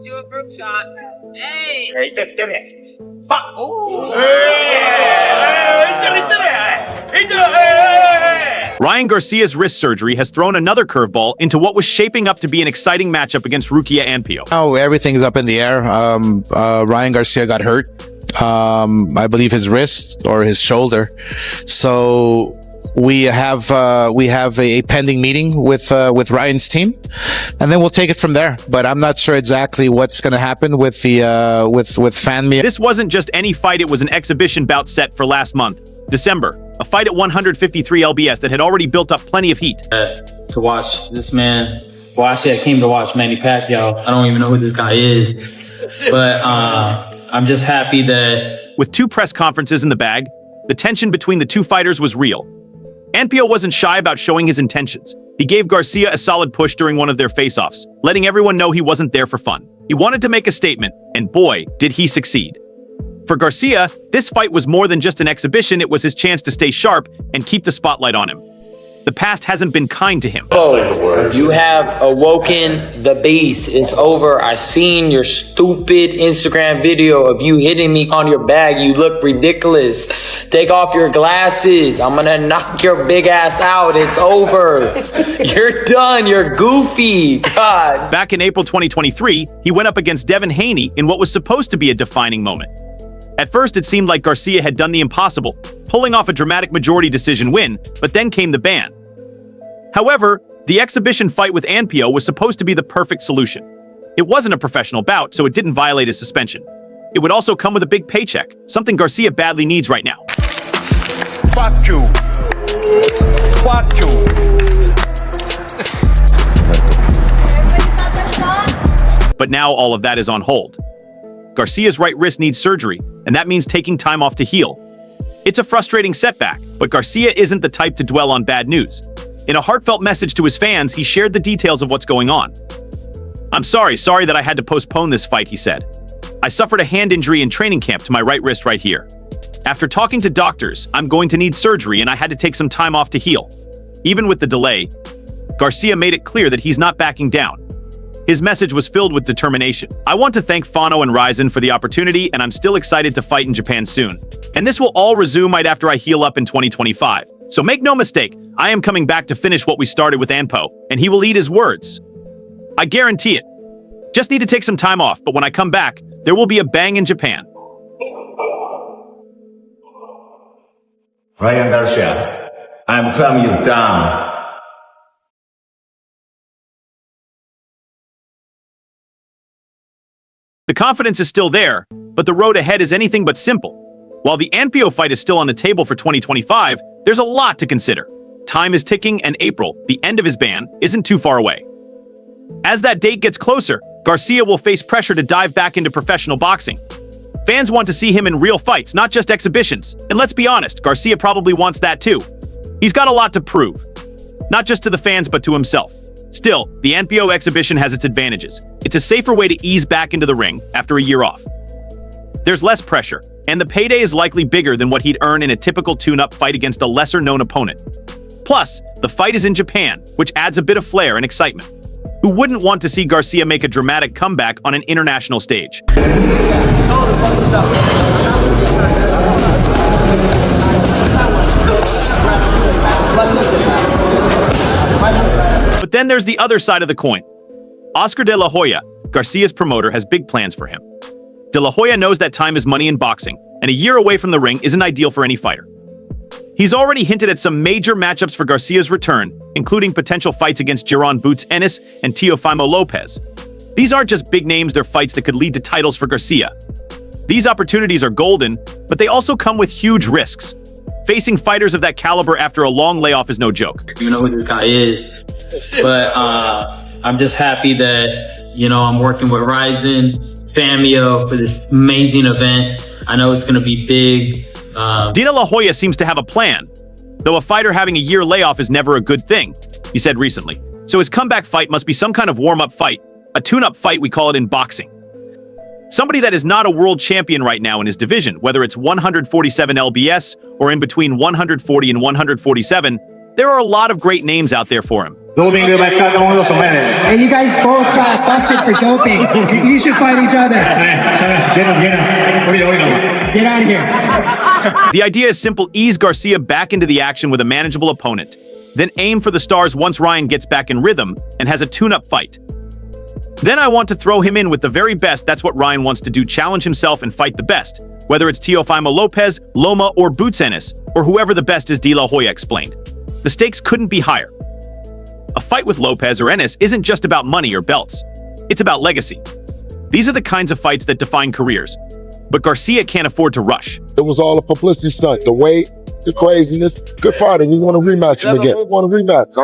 Super shot. Hey. Ryan Garcia's wrist surgery has thrown another curveball into what was shaping up to be an exciting matchup against Rukiya Anpo. Now everything's up in the air. Ryan Garcia got hurt. I believe his wrist or his shoulder. So we have a pending meeting with Ryan's team, and then we'll take it from there. But I'm not sure exactly what's going to happen with the with FanMe. This wasn't just any fight; it was an exhibition bout set for last month, December. A fight at 153 lbs that had already built up plenty of heat. To watch this man, well, actually I came to watch Manny Pacquiao. I don't even know who this guy is, but I'm just happy that... With 2 press conferences in the bag, the tension between the two fighters was real. Anpo wasn't shy about showing his intentions. He gave Garcia a solid push during one of their face-offs, letting everyone know he wasn't there for fun. He wanted to make a statement, and boy, did he succeed. For Garcia, this fight was more than just an exhibition, it was his chance to stay sharp and keep the spotlight on him. The past hasn't been kind to him. Oh, you have awoken the beast. It's over. I seen your stupid Instagram video of you hitting me on your bag. You look ridiculous. Take off your glasses. I'm gonna knock your big ass out. It's over. You're done. You're goofy. God. Back in April 2023, he went up against Haney in what was supposed to be a defining moment. At first, it seemed like Garcia had done the impossible, pulling off a dramatic majority decision win, but then came the ban. However, the exhibition fight with Anpo was supposed to be the perfect solution. It wasn't a professional bout, so it didn't violate his suspension. It would also come with a big paycheck, something Garcia badly needs right now. Fuck you. Fuck you. But now all of that is on hold. Garcia's right wrist needs surgery, and that means taking time off to heal. It's a frustrating setback, but Garcia isn't the type to dwell on bad news. In a heartfelt message to his fans, he shared the details of what's going on. "I'm sorry that I had to postpone this fight," he said. "I suffered a hand injury in training camp to my right wrist right here. After talking to doctors, I'm going to need surgery and I had to take some time off to heal." Even with the delay, Garcia made it clear that he's not backing down. His message was filled with determination. "I want to thank Fano and Ryzen for the opportunity, and I'm still excited to fight in Japan soon. And this will all resume right after I heal up in 2025. So make no mistake, I am coming back to finish what we started with Anpo, and he will eat his words. I guarantee it. Just need to take some time off, but when I come back, there will be a bang in Japan." Ryan Garcia, I'm from you down. The confidence is still there, but the road ahead is anything but simple. While the Anpo fight is still on the table for 2025, there's a lot to consider. Time is ticking, and April, the end of his ban, isn't too far away. As that date gets closer, Garcia will face pressure to dive back into professional boxing. Fans want to see him in real fights, not just exhibitions. And let's be honest, Garcia probably wants that too. He's got a lot to prove, not just to the fans, but to himself. Still, the Anpo exhibition has its advantages. It's a safer way to ease back into the ring after a year off. There's less pressure, and the payday is likely bigger than what he'd earn in a typical tune-up fight against a lesser-known opponent. Plus, the fight is in Japan, which adds a bit of flair and excitement. Who wouldn't want to see Garcia make a dramatic comeback on an international stage? But then there's the other side of the coin. Oscar de la Hoya, Garcia's promoter, has big plans for him. De la Hoya knows that time is money in boxing, and a year away from the ring isn't ideal for any fighter. He's already hinted at some major matchups for Garcia's return, including potential fights against Giron Boots Ennis and Teofimo Lopez. These aren't just big names, they're fights that could lead to titles for Garcia. These opportunities are golden, but they also come with huge risks. Facing fighters of that caliber after a long layoff is no joke. You know who this guy is, but I'm just happy that, I'm working with Ryzen, Famio for this amazing event. I know it's going to be big. De La Hoya seems to have a plan, though a fighter having a year layoff is never a good thing, he said recently. So his comeback fight must be some kind of warm-up fight, a tune-up fight we call it in boxing. Somebody that is not a world champion right now in his division, whether it's 147 lbs or in between 140 and 147, there are a lot of great names out there for him. Doping de cada uno de los hombres. And you guys both got busted for doping. You should fight each other. Get out of here. The idea is simple: ease Garcia back into the action with a manageable opponent, then aim for the stars once Ryan gets back in rhythm and has a tune-up fight. Then I want to throw him in with the very best. That's what Ryan wants to do: challenge himself and fight the best. Whether it's Teofimo Lopez, Loma, or Boots Ennis, or whoever the best is, De La Hoya explained. The stakes couldn't be higher. A fight with Lopez or Ennis isn't just about money or belts. It's about legacy. These are the kinds of fights that define careers. But Garcia can't afford to rush. It was all a publicity stunt. The weight, the craziness. Good fighter. We want to rematch him again. We want to rematch.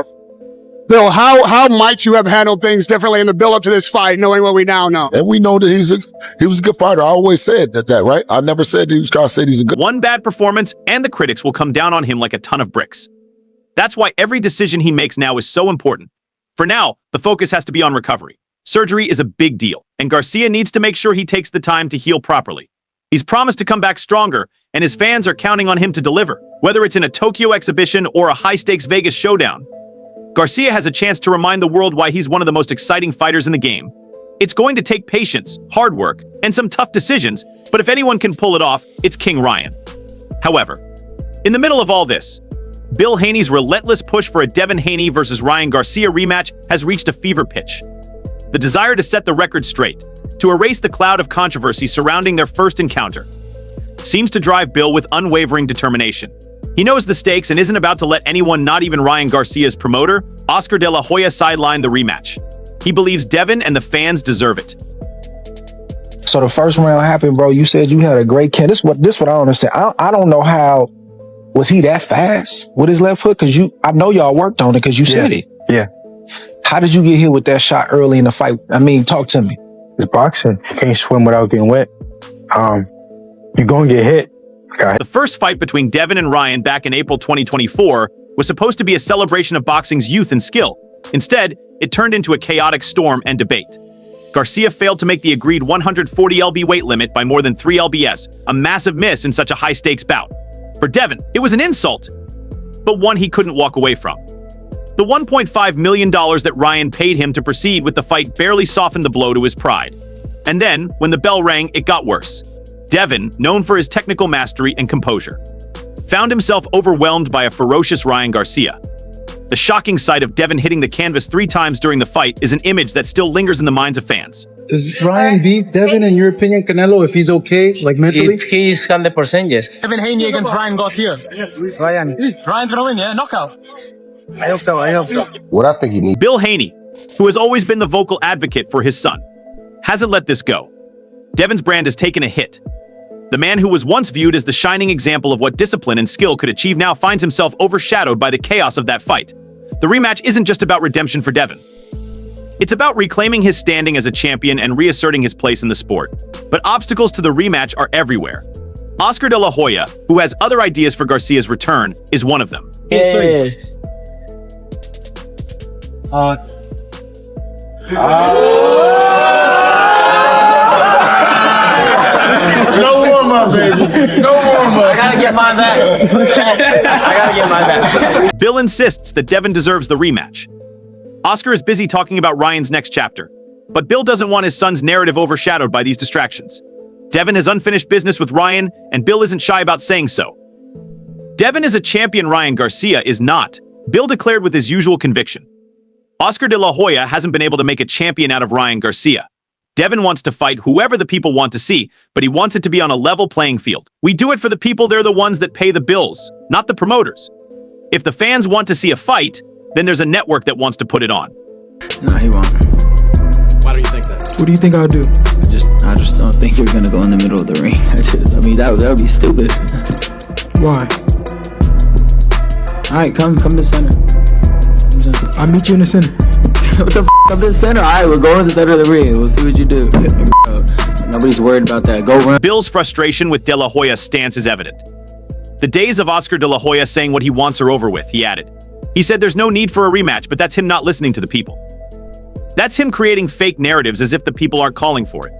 Bill, how might you have handled things differently in the build-up to this fight, knowing what we now know? And we know that he was a good fighter. I always said that, right? I never said that he was going to say he's a good. One bad performance and the critics will come down on him like a ton of bricks. That's why every decision he makes now is so important. For now, the focus has to be on recovery. Surgery is a big deal, and Garcia needs to make sure he takes the time to heal properly. He's promised to come back stronger, and his fans are counting on him to deliver, whether it's in a Tokyo exhibition or a high-stakes Vegas showdown. Garcia has a chance to remind the world why he's one of the most exciting fighters in the game. It's going to take patience, hard work, and some tough decisions, but if anyone can pull it off, it's King Ryan. However, in the middle of all this, Bill Haney's relentless push for a Devin Haney versus Ryan Garcia rematch has reached a fever pitch. The desire to set the record straight, to erase the cloud of controversy surrounding their first encounter, seems to drive Bill with unwavering determination. He knows the stakes and isn't about to let anyone, not even Ryan Garcia's promoter, Oscar De La Hoya, sideline the rematch. He believes Devin and the fans deserve it. So the first round happened, bro. You said you had a great camp. This what I don't understand. I don't know how. Was he that fast with his left hook? Because I know y'all worked on it because you said it. Yeah. How did you get hit with that shot early in the fight? I mean, talk to me. It's boxing. You can't swim without getting wet. You're going to get hit. The first fight between Devin and Ryan back in April 2024 was supposed to be a celebration of boxing's youth and skill. Instead, it turned into a chaotic storm and debate. Garcia failed to make the agreed 140 lb weight limit by more than 3 lbs, a massive miss in such a high-stakes bout. For Devin, it was an insult, but one he couldn't walk away from. The $1.5 million that Ryan paid him to proceed with the fight barely softened the blow to his pride. And then, when the bell rang, it got worse. Devin, known for his technical mastery and composure, found himself overwhelmed by a ferocious Ryan Garcia. The shocking sight of Devin hitting the canvas 3 times during the fight is an image that still lingers in the minds of fans. Does Ryan beat Devin, in your opinion, Canelo, if he's okay, like mentally? If he's 100%, yes. Devin Haney against Ryan Garcia. Ryan's gonna win, yeah? Knockout. I hope so. What I think he needs. Bill Haney, who has always been the vocal advocate for his son, hasn't let this go. Devin's brand has taken a hit. The man who was once viewed as the shining example of what discipline and skill could achieve now finds himself overshadowed by the chaos of that fight. The rematch isn't just about redemption for Devin. It's about reclaiming his standing as a champion and reasserting his place in the sport. But obstacles to the rematch are everywhere. Oscar De La Hoya, who has other ideas for Garcia's return, is one of them. Yeah. No warm-up, baby. No warm-up. I gotta get mine back. Bill insists that Devin deserves the rematch. Oscar is busy talking about Ryan's next chapter, but Bill doesn't want his son's narrative overshadowed by these distractions. Devin has unfinished business with Ryan, and Bill isn't shy about saying so. Devin is a champion Ryan Garcia is not, Bill declared with his usual conviction. Oscar De La Hoya hasn't been able to make a champion out of Ryan Garcia. Devin wants to fight whoever the people want to see, but he wants it to be on a level playing field. We do it for the people. They're the ones that pay the bills, not the promoters. If the fans want to see a fight, then there's a network that wants to put it on. No, he won't. Why do you think that? What do you think I'll do? I just don't think we're gonna go in the middle of the ring. That would be stupid. Why? All right, come to center. I'll meet you in the center. What the f? Come to the center. All right, we're going to the center of the ring. We'll see what you do. Nobody's worried about that. Go run. Bill's frustration with De La Hoya's stance is evident. The days of Oscar De La Hoya saying what he wants are over with, he added. He said there's no need for a rematch, but that's him not listening to the people. That's him creating fake narratives as if the people aren't calling for it.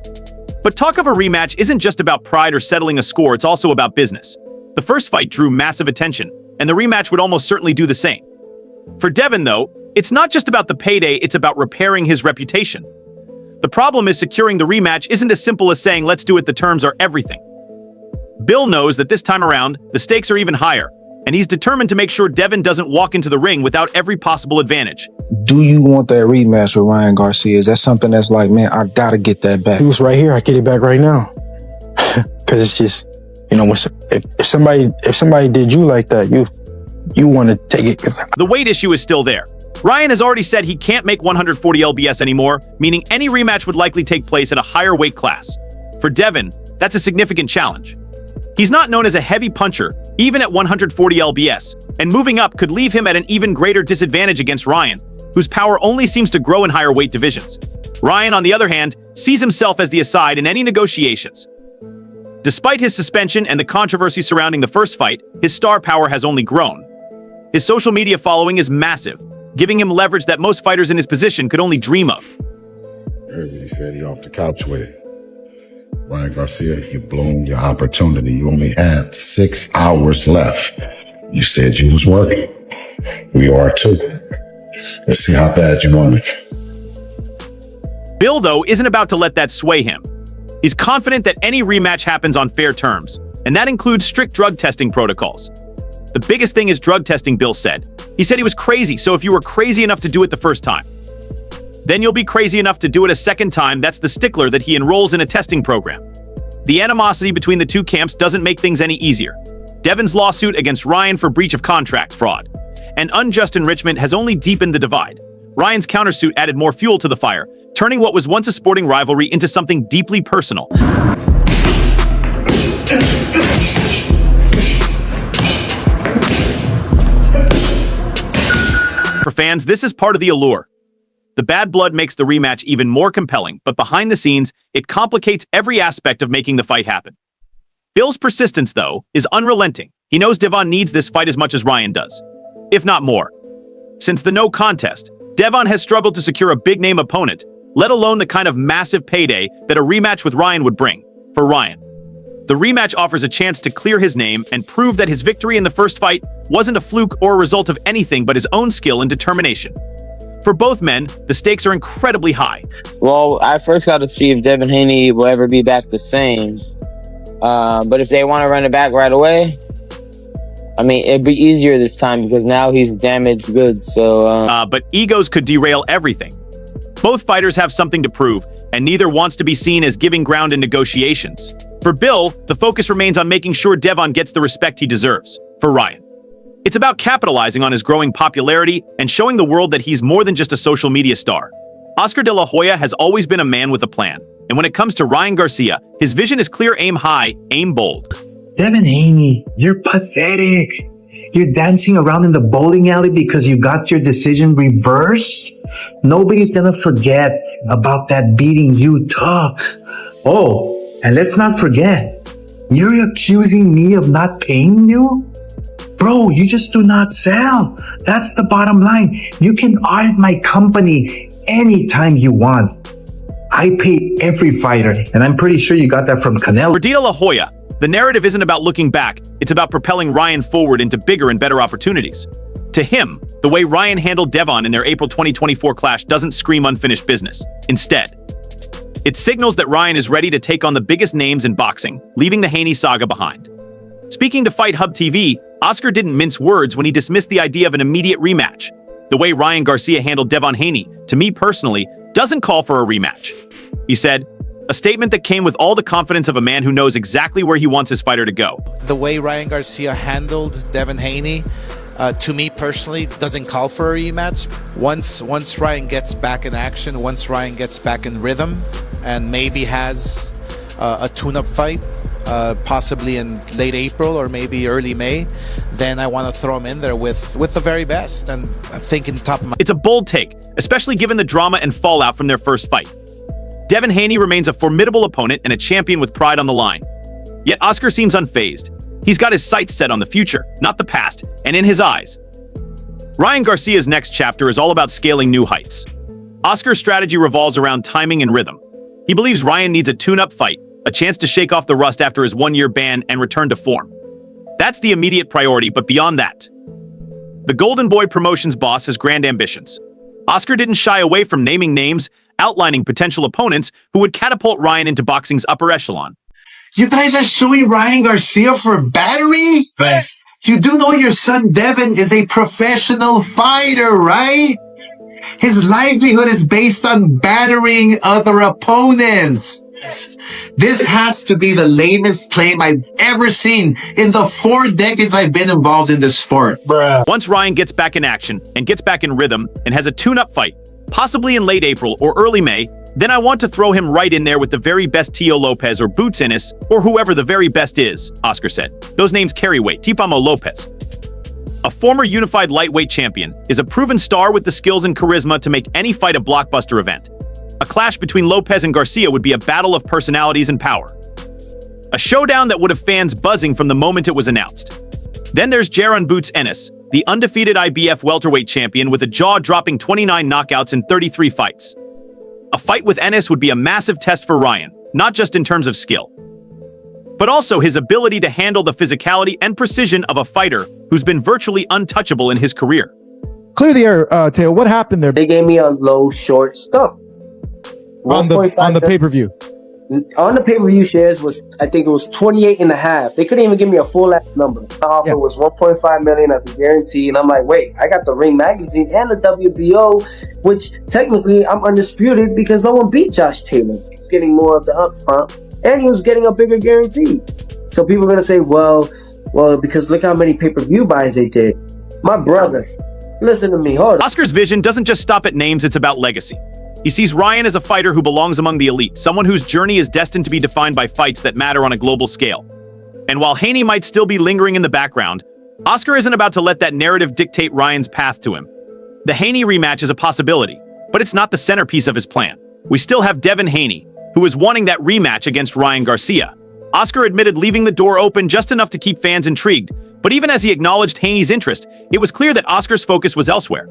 But talk of a rematch isn't just about pride or settling a score, it's also about business. The first fight drew massive attention, and the rematch would almost certainly do the same. For Devin, though, It's not just about the payday, it's about repairing his reputation. The problem is securing the rematch isn't as simple as saying let's do it, the terms are everything. Bill knows that this time around, the stakes are even higher, and he's determined to make sure Devin doesn't walk into the ring without every possible advantage. Do you want that rematch with Ryan Garcia? Is that something that's like, man, I gotta get that back? He was right here. I get it back right now. Because it's just, you know, if somebody did you like that, you want to take it. The weight issue is still there. Ryan has already said he can't make 140 lbs anymore, meaning any rematch would likely take place at a higher weight class. For Devin, that's a significant challenge. He's not known as a heavy puncher, even at 140 lbs, and moving up could leave him at an even greater disadvantage against Ryan, whose power only seems to grow in higher weight divisions. Ryan, on the other hand, sees himself as the aside in any negotiations. Despite his suspension and the controversy surrounding the first fight, his star power has only grown. His social media following is massive, giving him leverage that most fighters in his position could only dream of. Everybody said you're off the couch with it. Ryan Garcia, you blown your opportunity. You only have 6 hours left. You said you was working. We are too. Let's see how bad you want it. Bill, though, isn't about to let that sway him. He's confident that any rematch happens on fair terms, and that includes strict drug testing protocols. The biggest thing is drug testing, Bill said. He said he was crazy, so if you were crazy enough to do it the first time, then you'll be crazy enough to do it a second time. That's the stickler that he enrolls in a testing program. The animosity between the two camps doesn't make things any easier. Devin's lawsuit against Ryan for breach of contract, fraud, and unjust enrichment has only deepened the divide. Ryan's countersuit added more fuel to the fire, turning what was once a sporting rivalry into something deeply personal. For fans, this is part of the allure. The bad blood makes the rematch even more compelling, but behind the scenes, it complicates every aspect of making the fight happen. Bill's persistence, though, is unrelenting. He knows Devon needs this fight as much as Ryan does, if not more. Since the no contest, Devon has struggled to secure a big-name opponent, let alone the kind of massive payday that a rematch with Ryan would bring. For Ryan, the rematch offers a chance to clear his name and prove that his victory in the first fight wasn't a fluke or a result of anything but his own skill and determination. For both men, the stakes are incredibly high. Well, I first got to see if Devin Haney will ever be back the same. But if they want to run it back right away, I mean, it'd be easier this time because now he's damaged goods. So, but egos could derail everything. Both fighters have something to prove, and neither wants to be seen as giving ground in negotiations. For Bill, the focus remains on making sure Devon gets the respect he deserves. For Ryan, it's about capitalizing on his growing popularity and showing the world that he's more than just a social media star. Oscar de la Hoya has always been a man with a plan, and when it comes to Ryan Garcia, his vision is clear: aim high, aim bold. Devin Haney, you're pathetic. You're dancing around in the bowling alley because you got your decision reversed? Nobody's gonna forget about that beating you took. Oh, and let's not forget, you're accusing me of not paying you? Bro, you just do not sell. That's the bottom line. You can audit my company anytime you want. I pay every fighter, and I'm pretty sure you got that from Canelo. For de la Hoya, the narrative isn't about looking back, it's about propelling Ryan forward into bigger and better opportunities. To him, the way Ryan handled Devon in their April 2024 clash doesn't scream unfinished business. Instead, it signals that Ryan is ready to take on the biggest names in boxing, leaving the Haney saga behind. Speaking to Fight Hub TV, Oscar didn't mince words when he dismissed the idea of an immediate rematch. The way Ryan Garcia handled Devon Haney, to me personally, doesn't call for a rematch. He said, a statement that came with all the confidence of a man who knows exactly where he wants his fighter to go. The way Ryan Garcia handled Devin Haney, to me personally, doesn't call for a rematch. Once Ryan gets back in action, once Ryan gets back in rhythm, and maybe has a tune-up fight, possibly in late April or maybe early May, then I want to throw him in there with the very best. And I'm thinking top of my... It's a bold take, especially given the drama and fallout from their first fight. Devin Haney remains a formidable opponent and a champion with pride on the line. Yet Oscar seems unfazed. He's got his sights set on the future, not the past, and in his eyes, Ryan Garcia's next chapter is all about scaling new heights. Oscar's strategy revolves around timing and rhythm. He believes Ryan needs a tune-up fight, a chance to shake off the rust after his one-year ban and return to form. That's the immediate priority, but beyond that, The Golden Boy Promotions boss has grand ambitions. Oscar didn't shy away from naming names, outlining potential opponents who would catapult Ryan into boxing's upper echelon. You guys are suing Ryan Garcia for battery? Best. You do know your son Devin is a professional fighter, right? His livelihood is based on battering other opponents. This has to be the lamest claim I've ever seen in the 4 decades I've been involved in this sport. Bruh. Once Ryan gets back in action and gets back in rhythm and has a tune-up fight, possibly in late April or early May, then I want to throw him right in there with the very best Tio Lopez or Boots Ennis or whoever the very best is, Oscar said. Those names carry weight. Tifamo Lopez, a former unified lightweight champion, is a proven star with the skills and charisma to make any fight a blockbuster event. A clash between Lopez and Garcia would be a battle of personalities and power. A showdown that would have fans buzzing from the moment it was announced. Then there's Jaron Boots Ennis, the undefeated IBF welterweight champion with a jaw-dropping 29 knockouts in 33 fights. A fight with Ennis would be a massive test for Ryan, not just in terms of skill, but also his ability to handle the physicality and precision of a fighter who's been virtually untouchable in his career. Clear the air, Teo. What happened there? They gave me a low, short stump. On the pay-per-view. On the pay-per-view shares was, I think it was 28 and a half. They couldn't even give me a full ass number. The offer was 1.5 million at the guarantee. And I'm like, wait, I got the Ring magazine and the WBO, which technically I'm undisputed because no one beat Josh Taylor. He's getting more of the upfront and he was getting a bigger guarantee. So people are going to say, well, because look how many pay-per-view buys they did. My brother, listen to me, hold on. Oscar's vision doesn't just stop at names, it's about legacy. He sees Ryan as a fighter who belongs among the elite, someone whose journey is destined to be defined by fights that matter on a global scale. And while Haney might still be lingering in the background, Oscar isn't about to let that narrative dictate Ryan's path to him. The Haney rematch is a possibility, but it's not the centerpiece of his plan. We still have Devin Haney, who is wanting that rematch against Ryan Garcia. Oscar admitted leaving the door open just enough to keep fans intrigued, but even as he acknowledged Haney's interest, it was clear that Oscar's focus was elsewhere.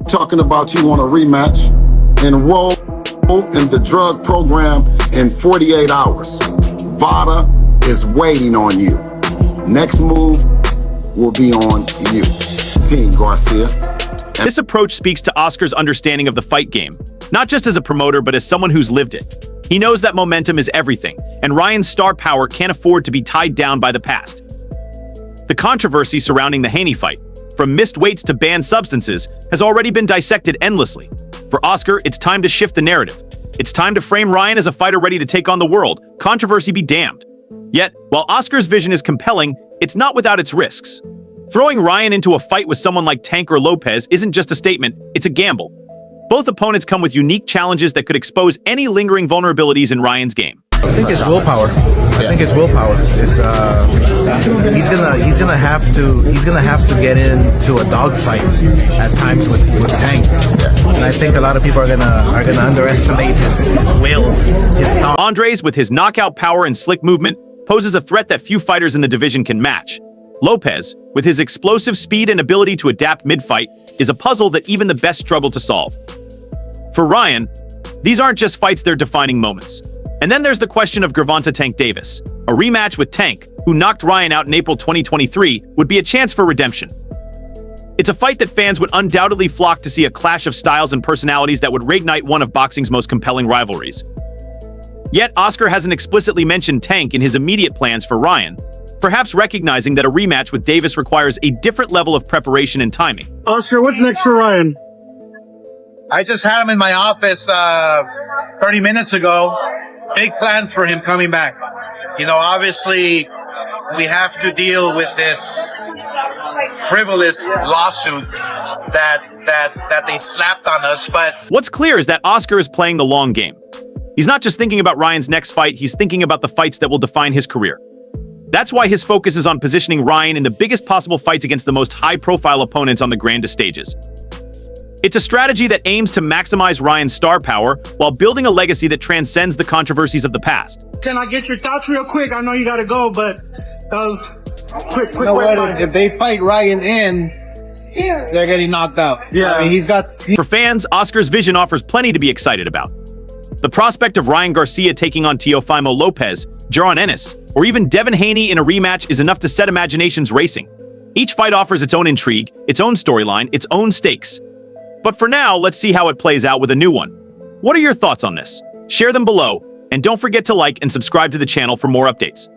Talking about you want a rematch? Enroll in the drug program in 48 hours. VADA is waiting on you. Next move will be on you. King Garcia. This approach speaks to Oscar's understanding of the fight game, not just as a promoter, but as someone who's lived it. He knows that momentum is everything, and Ryan's star power can't afford to be tied down by the past. The controversy surrounding the Haney fight, from missed weights to banned substances, has already been dissected endlessly. For Oscar, it's time to shift the narrative. It's time to frame Ryan as a fighter ready to take on the world. Controversy be damned. Yet, while Oscar's vision is compelling, it's not without its risks. Throwing Ryan into a fight with someone like Tank or Lopez isn't just a statement, it's a gamble. Both opponents come with unique challenges that could expose any lingering vulnerabilities in Ryan's game. I think it's willpower. It's he's gonna have to get into a dogfight at times with Tank. And I think a lot of people are gonna underestimate his will, his thought. Andres, with his knockout power and slick movement, poses a threat that few fighters in the division can match. Lopez, with his explosive speed and ability to adapt mid-fight, is a puzzle that even the best struggle to solve. For Ryan, these aren't just fights, they're defining moments. And then there's the question of Gervonta Tank Davis. A rematch with Tank, who knocked Ryan out in April 2023, would be a chance for redemption. It's a fight that fans would undoubtedly flock to see, a clash of styles and personalities that would reignite one of boxing's most compelling rivalries. Yet, Oscar hasn't explicitly mentioned Tank in his immediate plans for Ryan, perhaps recognizing that a rematch with Davis requires a different level of preparation and timing. Oscar, what's next for Ryan? I just had him in my office 30 minutes ago. Big plans for him coming back. Obviously, we have to deal with this frivolous lawsuit that they slapped on us, but what's clear is that Oscar is playing the long game. He's not just thinking about Ryan's next fight, he's thinking about the fights that will define his career. That's why his focus is on positioning Ryan in the biggest possible fights against the most high-profile opponents on the grandest stages. It's a strategy that aims to maximize Ryan's star power while building a legacy that transcends the controversies of the past. Can I get your thoughts real quick? I know you gotta go, but that was quick. You know what? If they fight Ryan in, they're getting knocked out. Yeah. I mean, he's got... For fans, Oscar's vision offers plenty to be excited about. The prospect of Ryan Garcia taking on Teofimo Lopez, Jaron Ennis, or even Devin Haney in a rematch is enough to set imaginations racing. Each fight offers its own intrigue, its own storyline, its own stakes. But for now, let's see how it plays out with a new one. What are your thoughts on this? Share them below, and don't forget to like and subscribe to the channel for more updates.